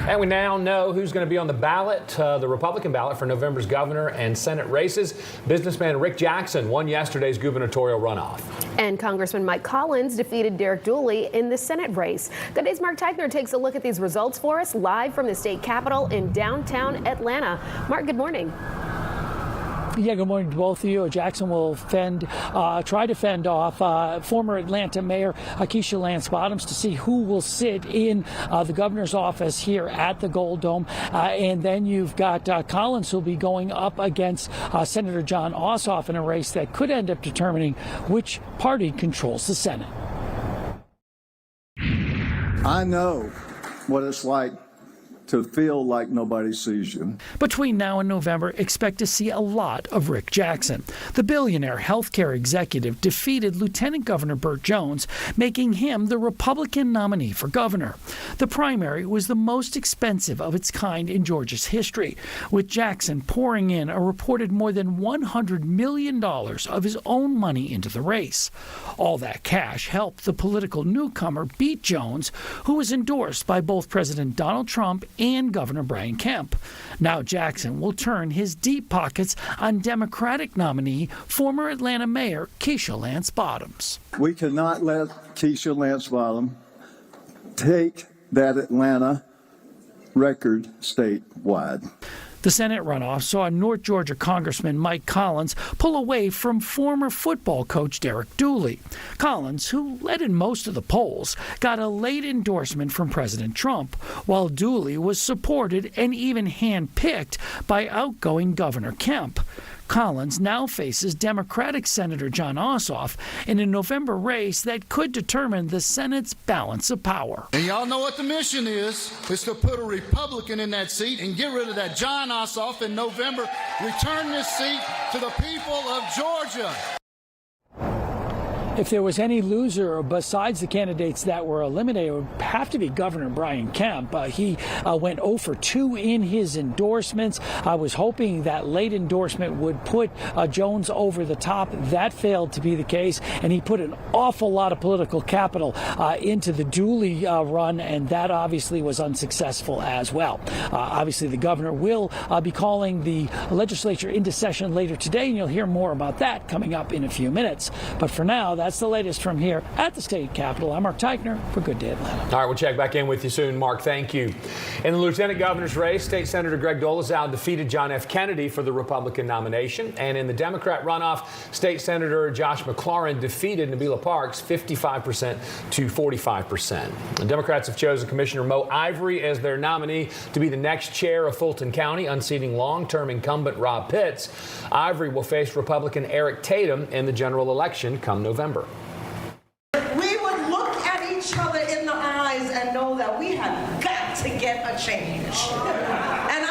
And we now know who's going to be on the ballot, the Republican ballot for November's governor and Senate races. Businessman Rick Jackson won yesterday's gubernatorial runoff. And Congressman Mike Collins defeated Derek Dooley in the Senate race. Good Day's Mark Teichner takes a look at these results for us live from the state capitol in downtown Atlanta. Mark, good morning. Yeah, good morning to both of you. Jackson will try to fend off former Atlanta Mayor Keisha Lance Bottoms to see who will sit in the governor's office here at the Gold Dome. And then you've got Collins, who'll be going up against Senator John Ossoff in a race that could end up determining which party controls the Senate. I know what it's like to feel like nobody sees you. Between now and November, expect to see a lot of Rick Jackson. The billionaire healthcare executive defeated Lieutenant Governor Burt Jones, making him the Republican nominee for governor. The primary was the most expensive of its kind in Georgia's history, with Jackson pouring in a reported more than $100 million of his own money into the race. All that cash helped the political newcomer beat Jones, who was endorsed by both President Donald Trump and Governor Brian Kemp. Now Jackson will turn his deep pockets on Democratic nominee, former Atlanta Mayor Keisha Lance Bottoms. We cannot let Keisha Lance Bottoms take that Atlanta record statewide. The Senate runoff saw North Georgia Congressman Mike Collins pull away from former football coach Derek Dooley. Collins, who led in most of the polls, got a late endorsement from President Trump, while Dooley was supported and even handpicked by outgoing Governor Kemp. Collins now faces Democratic Senator John Ossoff in a November race that could determine the Senate's balance of power. And y'all know what the mission is to put a Republican in that seat and get rid of that John Ossoff in November. Return this seat to the people of Georgia. If there was any loser besides the candidates that were eliminated, it would have to be Governor Brian Kemp. He went 0 for 2 in his endorsements. I was hoping that late endorsement would put Jones over the top. That failed to be the case, and he put an awful lot of political capital into the Dooley run, and that obviously was unsuccessful as well. Obviously, the governor will be calling the legislature into session later today, and you'll hear more about that coming up in a few minutes. But for now, that's the latest from here at the state capitol. I'm Mark Teichner for Good Day Atlanta. All right, we'll check back in with you soon, Mark. Thank you. In the lieutenant governor's race, State Senator Greg Dolezal defeated John F. Kennedy for the Republican nomination. And in the Democrat runoff, State Senator Josh McLaurin defeated Nabila Parks 55% to 45%. The Democrats have chosen Commissioner Mo Ivory as their nominee to be the next chair of Fulton County, unseating long-term incumbent Rob Pitts. Ivory will face Republican Eric Tatum in the general election come November. We would look at each other in the eyes and know that we had got to get a change. And